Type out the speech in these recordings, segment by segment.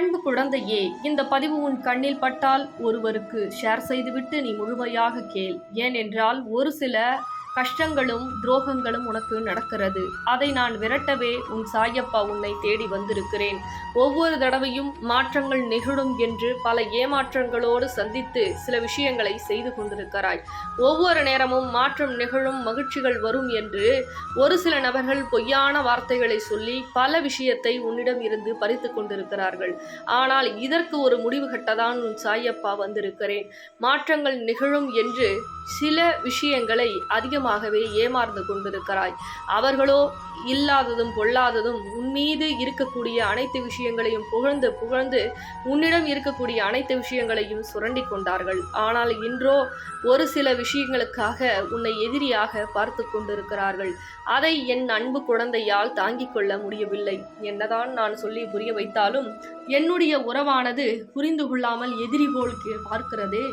என் அன்பு குழந்தையே, இந்த பதிவு உன் கண்ணில் பட்டால் ஒருவருக்கு ஷேர் செய்துவிட்டு நீ முழுமையாக கேள். ஏனென்றால் ஒரு சில கஷ்டங்களும் துரோகங்களும் உனக்கு நடக்கிறது. அதை நான் விரட்டவே உன் சாயப்பா உன்னை தேடி வந்திருக்கிறேன். ஒவ்வொரு தடவையும் மாற்றங்கள் நிகழும் என்று பல ஏமாற்றங்களோடு சந்தித்து சில விஷயங்களை செய்து கொண்டிருக்கிறாய். ஒவ்வொரு நேரமும் மாற்றம் நிகழும், மகிழ்ச்சிகள் வரும் என்று ஒரு சில நபர்கள் பொய்யான வார்த்தைகளை சொல்லி பல விஷயத்தை உன்னிடம் இருந்து பறித்து கொண்டிருக்கிறார்கள். ஆனால் இதற்கு ஒரு முடிவு கட்டதான் உன் சாயப்பா வந்திருக்கிறேன். மாற்றங்கள் நிகழும் என்று சில விஷயங்களை அதிகமாகவே ஏமாந்து கொண்டிருக்கிறாய். அவர்களோ இல்லாததும் பொல்லாததும் உன் மீது இருக்கக்கூடிய அனைத்து விஷயங்களையும் புகழ்ந்து புகழ்ந்து உன்னிடம் இருக்கக்கூடிய அனைத்து விஷயங்களையும் சுரண்டி கொண்டார்கள். ஆனால் இன்றோ ஒரு சில விஷயங்களுக்காக உன்னை எதிரியாக பார்த்து கொண்டிருக்கிறார்கள். அதை என் அன்பு குழந்தையால் தாங்கிக் கொள்ள முடியவில்லை. என்னதான் நான் சொல்லி புரிய வைத்தாலும் என்னுடைய உறவானது புரிந்து கொள்ளாமல் எதிரி போல் பார்க்கிறதே.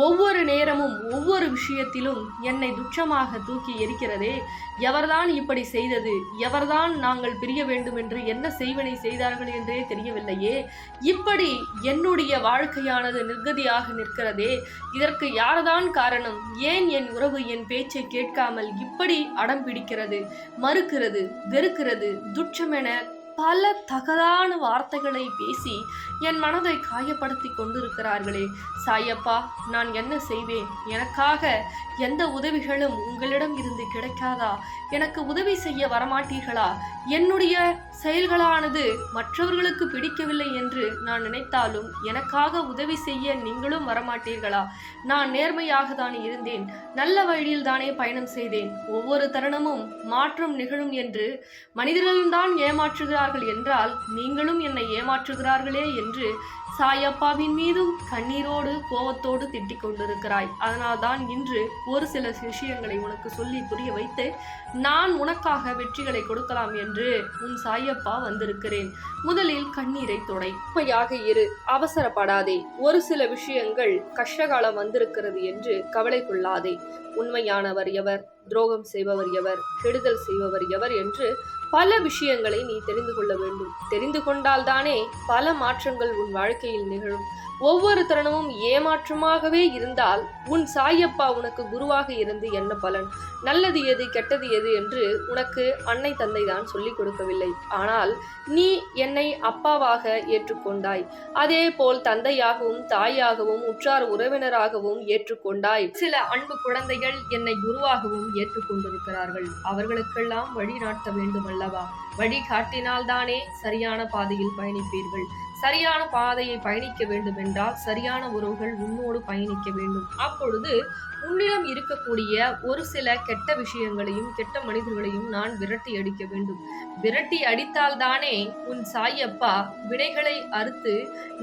ஒவ்வொரு நேரமும் ஒவ்வொரு விஷயத்திலும் என்னை துச்சமாக தூக்கி எரிக்கிறதே. எவர்தான் இப்படி செய்தது? எவர்தான் நாங்கள் பிரிய வேண்டும் என்று என்ன செய்வனை செய்தார்கள் என்றே தெரியவில்லையே. இப்படி என்னுடைய வாழ்க்கையானது நிர்கதியாக நிற்கிறதே. இதற்கு யார்தான் காரணம்? ஏன் என் உறவு என் பேச்சை கேட்காமல் இப்படி அடம் பிடிக்கிறது, மறுக்கிறது, வெறுக்கிறது, துச்சமென பல தகதான வார்த்தைகளை பேசி என் மனதை காயப்படுத்தி கொண்டிருக்கிறார்களே. சாயப்பா, நான் என்ன செய்வேன்? எனக்காக எந்த உதவிகளும் உங்களிடம் இருந்து கிடைக்காதா? எனக்கு உதவி செய்ய வரமாட்டீர்களா? என்னுடைய செயல்களானது மற்றவர்களுக்கு பிடிக்கவில்லை என்று நான் நினைத்தாலும் எனக்காக உதவி செய்ய நீங்களும் வரமாட்டீர்களா? நான் நேர்மையாக தான் இருந்தேன், நல்ல வழியில் தானே பயணம் செய்தேன். ஒவ்வொரு தருணமும் மாற்றம் நிகழும் என்று மனிதர்கள்தான் ஏமாற்றுகிறார்கள் என்றால் நீங்களும் என்னை ஏமாற்றுகிறார்களே என்று சாயப்பாவின் மீதும் கண்ணீரோடு கோபத்தோடு திட்டிக் கொண்டிருக்கிறாய். அதனால்தான் இன்று ஒரு சில விஷயங்களை உனக்கு சொல்லி புரிய வைத்து நான் உனக்காக வெற்றிகளை கொடுக்கலாம் என்று உன் சாயப்பா வந்திருக்கிறேன். முதலில் கண்ணீரை தொடை, உண்மையாக இரு, அவசரப்படாதே. ஒரு சில விஷயங்கள் கஷ்டகாலம் வந்திருக்கிறது என்று கவலை கொள்ளாதே. உண்மையானவர் எவர், துரோகம் செய்பவர் எவர், கெடுதல் செய்பவர் எவர் என்று பல விஷயங்களை நீ தெரிந்து கொள்ள வேண்டும். தெரிந்து கொண்டால்தானே பல மாற்றங்கள் உன் வாழ்க்கையில் நிகழும். ஒவ்வொரு தருணமும் ஏமாற்றமாகவே இருந்தால் உன் சாயப்பா உனக்கு குருவாக இருந்து என்ன பலன்? நல்லது எது, கெட்டது எது என்று உனக்கு அன்னை தந்தை தான் சொல்லிக் கொடுக்கவில்லை. ஆனால் நீ என்னை அப்பாவாக ஏற்றுக்கொண்டாய். அதே போல் தந்தையாகவும் தாயாகவும் உற்றார் உறவினராகவும் ஏற்றுக்கொண்டாய். சில அன்பு குழந்தைகள் என்னை குருவாகவும் ஏற்றுக்கொண்டிருக்கிறார்கள். அவர்களுக்கெல்லாம் வழி நாட்ட வேண்டும் அல்லவா? வழி காட்டினால்தானே சரியான பாதையில் பயணிப்பீர்கள். சரியான பாதையை பயணிக்க வேண்டும் என்றால் சரியான உறவுகள் உன்னோடு பயணிக்க வேண்டும். அப்பொழுது உன்னிடம் இருக்கக்கூடிய ஒரு சில கெட்ட விஷயங்களையும் கெட்ட மனிதர்களையும் நான் விரட்டி அடிக்க வேண்டும். விரட்டி அடித்தால்தானே உன் சாயப்பா வினைகளை அறுத்து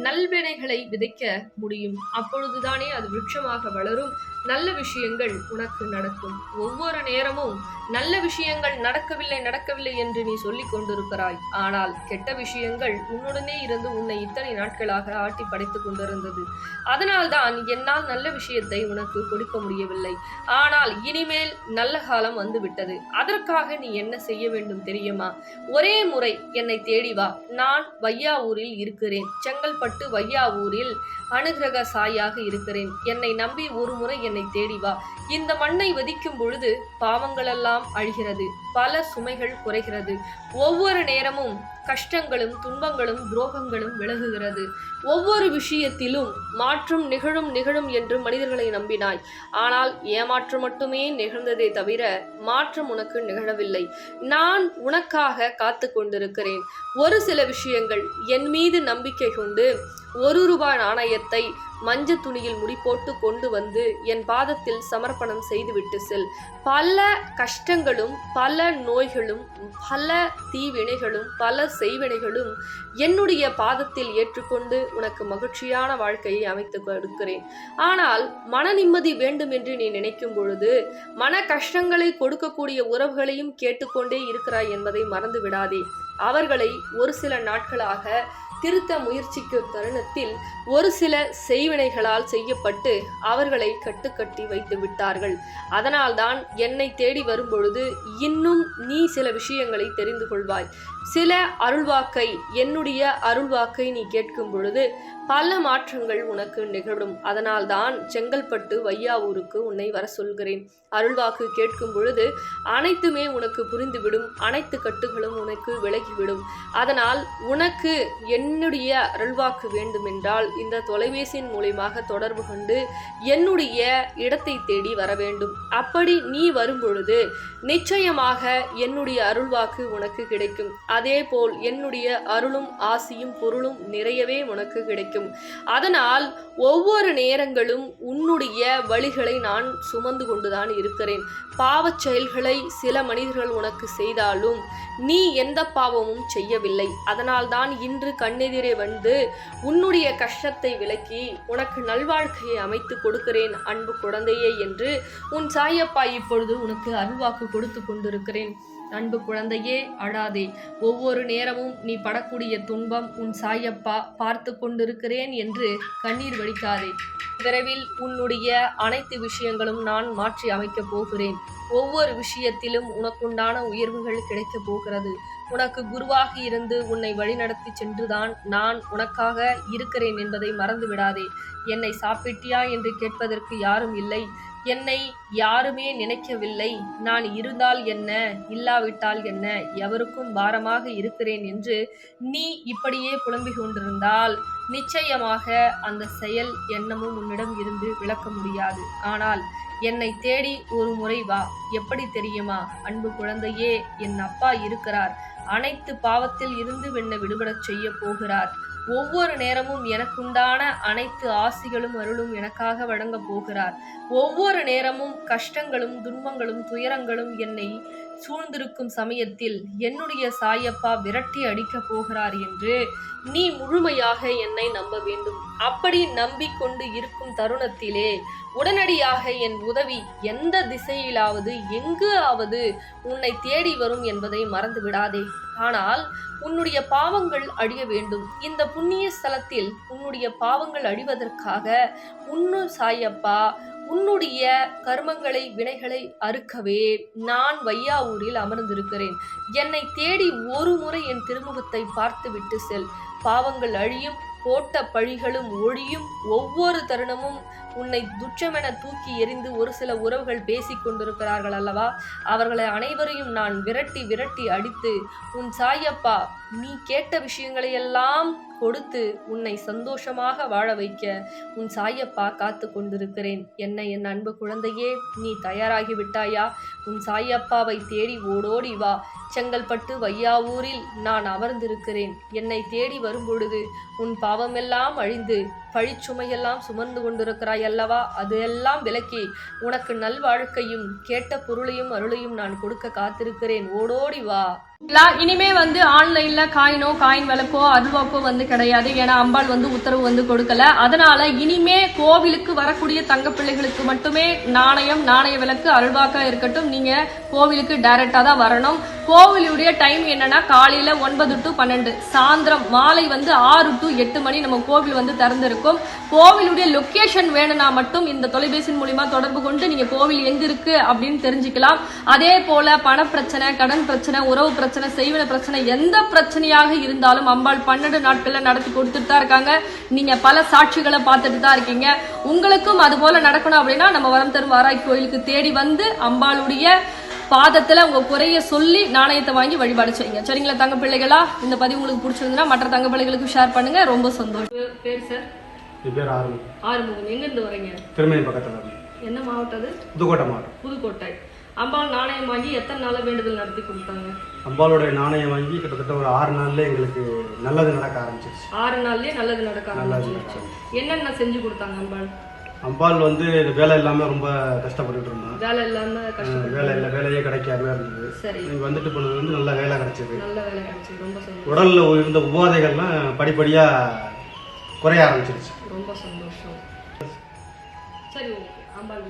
நல்வினைகளை விதைக்க முடியும். அப்பொழுதுதானே அது விருட்சமாக வளரும். நல்ல விஷயங்கள் உனக்கு நடக்கும். ஒவ்வொரு நேரமும் நல்ல விஷயங்கள் நடக்கவில்லை என்று நீ சொல்லிக் கொண்டிருக்கிறாய். ஆனால் கெட்ட விஷயங்கள் உன்னுடனே இருந்து உன்னை இத்தனை நாட்களாக ஆட்டி படைத்துக் கொண்டிருந்தது. அதனால்தான் என்னால் நல்ல விஷயத்தை உனக்கு கொடுக்க முடியவில்லை. ஆனால் இனிமேல் நல்ல காலம் வந்துவிட்டது. அதற்காக நீ என்ன செய்ய வேண்டும் தெரியுமா? ஒரே முறை என்னை தேடி வா. நான் வையாவூரில் இருக்கிறேன். செங்கல்பட்டு வையாவூரில் அனுகிரக சாயாக இருக்கிறேன். என்னை நம்பி ஒரு முறை என்னை தேடி வா. இந்த மண்ணை வதிக்கும் பொழுது பாவங்களெல்லாம் அழிகிறது, பல சுமைகள் குறைகிறது. ஒவ்வொரு நேரமும் கஷ்டங்களும் துன்பங்களும் துரோகங்களும் விலகுகிறது. ஒவ்வொரு விஷயத்திலும் மாற்றம் நிகழும் என்று மனிதர்களை நம்பினாய். ஆனால் ஏமாற்றம் மட்டுமே நிகழ்ந்ததே தவிர மாற்றம் உனக்கு நிகழவில்லை. நான் உனக்காக காத்து கொண்டிருக்கிறேன். ஒரு சில விஷயங்கள் என் மீது நம்பிக்கை கொண்டு ₹1 நாணயத்தை மஞ்ச துணியில் முடிப்போட்டு கொண்டு வந்து என் பாதத்தில் சமர்ப்பணம் செய்துவிட்டு செல். பல கஷ்டங்களும் பல நோய்களும் பல தீவினைகளும் பல செய்வினைகளும் என்னுடைய பாதத்தில் ஏற்றுக்கொண்டு உனக்கு மகிழ்ச்சியான வாழ்க்கையை அமைத்து கொடுக்கிறேன். ஆனால் மன நிம்மதி வேண்டும் என்று நீ நினைக்கும் பொழுது மன கஷ்டங்களை கொடுக்கக்கூடிய உறவுகளையும் கேட்டுக்கொண்டே இருக்கிறாய் என்பதை மறந்து விடாதே. அவர்களை ஒரு சில நாட்களாக திருத்த முயற்சிக்கும் தருணத்தில் ஒரு சில செய்வினைகளால் செய்யப்பட்டு அவர்களை கட்டுக்கட்டி வைத்து விட்டார்கள். அதனால்தான் என்னை தேடி வரும்பொழுது இன்னும் நீ சில விஷயங்களை தெரிந்து கொள்வாய். சில அருள்வாக்கை, என்னுடைய அருள்வாக்கை நீ கேட்கும் பொழுது பல மாற்றங்கள் உனக்கு நிகழும். அதனால்தான் செங்கல்பட்டு வையாவூருக்கு உன்னை வர சொல்கிறேன். அருள்வாக்கு கேட்கும் பொழுது அனைத்துமே உனக்கு புரிந்துவிடும், அனைத்து கட்டுகளும் உனக்கு விலகிவிடும். அதனால் உனக்கு என்னுடைய அருள்வாக்கு வேண்டுமென்றால் இந்த தொலைபேசியின் மூலமாக தொடர்பு கொண்டு என்னுடைய இடத்தை தேடி வர வேண்டும். அப்படி நீ வரும்பொழுது நிச்சயமாக என்னுடைய அருள்வாக்கு உனக்கு கிடைக்கும். அதேபோல் என்னுடைய அருளும் ஆசியும் பொருளும் நிறையவே உனக்கு கிடைக்கும். அதனால் ஒவ்வொரு நேரங்களும் உன்னுடைய வழிகளை நான் சுமந்து கொண்டுதான் இருக்கிறேன். பாவச் செயல்களை சில மனிதர்கள் உனக்கு செய்தாலும் நீ எந்த பாவமும் செய்யவில்லை. அதனால்தான் இன்று கண்ணெதிரே வந்து உன்னுடைய கஷ்டத்தை விலக்கி உனக்கு நல்வாழ்க்கையை அமைத்து கொடுக்கிறேன் அன்பு குழந்தையே என்று உன் சாயப்பா இப்பொழுது உனக்கு அருள்வாக்கு கொடுத்து கொண்டிருக்கிறேன். அன்பு குழந்தையே, அழாதே. ஒவ்வொரு நேரமும் நீ படக்கூடிய துன்பம் உன் சாயப்பா பார்த்து கொண்டிருக்கிறேன் என்று கண்ணீர் வடிக்காதே. விரைவில் உன்னுடைய அனைத்து விஷயங்களும் நான் மாற்றி அமைக்கப் போகிறேன். ஒவ்வொரு விஷயத்திலும் உனக்குண்டான உயர்வுகள் கிடைக்கப் போகிறது. உனக்கு குருவாக இருந்து உன்னை வழிநடத்தி சென்றுதான் நான் உனக்காக இருக்கிறேன் என்பதை மறந்து விடாதே. என்னை சாப்பிட்டியா என்று கேட்பதற்கு யாரும் இல்லை. என்னை யாருமே நினைக்கவில்லை. நான் இருந்தால் என்ன, இல்லாவிட்டால் என்ன, எவருக்கும் பாரமாக இருக்கிறேன் என்று நீ இப்படியே புலம்பிக் கொண்டிருந்தால் நிச்சயமாக அந்த செயல் எண்ணமும் உன்னிடம் இருந்து விலக்க முடியாது. ஆனால் என்னை தேடி ஒரு முறை வா. எப்படி தெரியுமா அன்பு குழந்தையே, என் அப்பா இருக்கிறார். அனைத்து பாவத்தில் இருந்து என்னை விடுபடச் செய்ய போகிறார். ஒவ்வொரு நேரமும் எனக்குண்டான அனைத்து ஆசிகளும் அருளும் எனக்காக வழங்க போகிறார். ஒவ்வொரு நேரமும் கஷ்டங்களும் துன்பங்களும் துயரங்களும் என்னை சூழ்ந்திருக்கும் சமயத்தில் என்னுடைய சாயப்பா விரட்டி அடிக்கப் போகிறார் என்று நீ முழுமையாக என்னை நம்ப வேண்டும். அப்படி நம்பிக்கொண்டு இருக்கும் தருணத்திலே உடனடியாக என் உதவி எந்த திசையிலாவது எங்காவது உன்னை தேடி வரும் என்பதை மறந்து விடாதே. ஆனால் உன்னுடைய பாவங்கள் அழிய வேண்டும். இந்த புண்ணிய ஸ்தலத்தில் உன்னுடைய பாவங்கள் அழிவதற்காக உன்னு சாயப்பா உன்னுடைய கர்மங்களை வினைகளை அறுக்கவே நான் வையாவூரில் அமர்ந்திருக்கிறேன். என்னை தேடி ஒரு முறை என் திருமுகத்தை பார்த்துவிட்டு செல். பாவங்கள் அழியும், போட்ட பழிகளும் ஒழியும். ஒவ்வொரு தருணமும் உன்னை துச்சமென தூக்கி எறிந்து ஒரு சில உறவுகள் பேசிக் கொண்டிருக்கிறார்கள் அல்லவா, அவர்களை அனைவரையும் நான் விரட்டி விரட்டி அடித்து உன் சாயப்பா நீ கேட்ட விஷயங்களையெல்லாம் கொடுத்து உன்னை சந்தோஷமாக வாழ வைக்க உன் சாயப்பா காத்து கொண்டிருக்கிறேன். என் அன்பு குழந்தையே, நீ தயாராகி விட்டாயா? உன் சாயப்பாவை தேடி ஓடோடி வா. செங்கல்பட்டு வையாவூரில் நான் அமர்ந்திருக்கிறேன். என்னை தேடி வரும்பொழுது உன் பாவமெல்லாம் அழிந்து பழிச்சுமையெல்லாம் சுமந்து கொண்டிருக்கிறாய் அல்லவா, அது எல்லாம் விலக்கி உனக்கு நல்வாழ்க்கையும் கேட்ட பொருளையும் அருளையும் நான் கொடுக்க காத்திருக்கிறேன். ஓடோடி வா. இனிமே ஆன்லைன்ல காயின் விளக்கோ அருள்வாக்கோ கிடையாது. ஏன்னா அம்பாள் உத்தரவு கொடுக்கல. அதனால இனிமே கோவிலுக்கு வரக்கூடிய தங்க பிள்ளைகளுக்கு மட்டுமே நாணய விளக்கு அருள்வாக்கா இருக்கட்டும். நீங்க கோவிலுக்கு டைரக்டா தான் வரணும். கோவிலுடைய டைம் என்னன்னா காலையில 9 to 12, சாயந்தரம் மாலை 6 to 8 மணி நம்ம கோவில் திறந்திருக்கும். கோவிலுடைய லொகேஷன் வேணும்னா மட்டும் இந்த தொலைபேசி மூலமா தொடர்பு கொண்டு நீங்க கோவில் எங்க இருக்கு அப்படின்னு தெரிஞ்சுக்கலாம். அதே போல பண பிரச்சனை, கடன் பிரச்சனை, உறவு பிரச்சனை, செய்வன பிரச்சனை, எந்த பிரச்சனையாக இருந்தாலும் அம்பாள் 12 நாட்கள்ல நடத்தி கொடுத்துட்டு தான் இருக்காங்க. நீங்க பல சாட்சிகளை பார்த்துட்டு தான் இருக்கீங்க. உங்களுக்கும் அது போல நடக்கணும் அப்படின்னா நம்ம வரம் தரும் வாராய் கோயிலுக்கு தேடி அம்பாளுடைய பாதத்துல உங்க குறைய சொல்லி நாணயத்தை வாங்கி வழிபாடு செய்யுங்க. சரிங்களா தங்க பிள்ளைகளா? இந்த பதிவு உங்களுக்கு பிடிச்சிருந்தா மற்ற தங்க பிள்ளைகளுக்கு ஷேர் பண்ணுங்க. ரொம்ப சந்தோஷம். பேர் சார்? பேர் ஆறுமுகம். எங்க இருந்து வரீங்க? திருமணி பக்கத்துல. என்ன மாவட்டம் அது? புதுக்கோட்டை மாவட்டம். புதுக்கோட்டை. அம்பாள் நாணயம் வாங்கி எத்தனை நாள வேண்டுதல் நடத்தி கொடுத்தாங்க? அம்பாளுடைய நாணயம் வாங்கி கிட்டத்தட்ட ஒரு 6 நாள்ல எங்களுக்கு நல்லது நடக்க ஆரம்பிச்சிருச்சு. 6 நாள்லயே நல்லது நடக்க ஆரம்பிச்சிருச்சு. என்னென்ன செஞ்சு கொடுத்தாங்க அம்பாள்? அம்பாள் வேலை இல்லாம ரொம்ப கஷ்டப்பட்டு இருந்தோம். வேலை இல்லாம வேலையே கிடைக்காம இருந்தது. சரி. நீங்க வந்துட்டு போனது நல்ல வேலை கிடைச்சது. நல்ல வேலை கிடைச்சது. ரொம்ப சந்தோஷம். உடல்ல இருந்த உபாதைகள்லாம் படிப்படியா குறைய ஆரம்பிச்சிருச்சு. ரொம்ப சந்தோஷம். சரி, ஓகே. அம்பாள்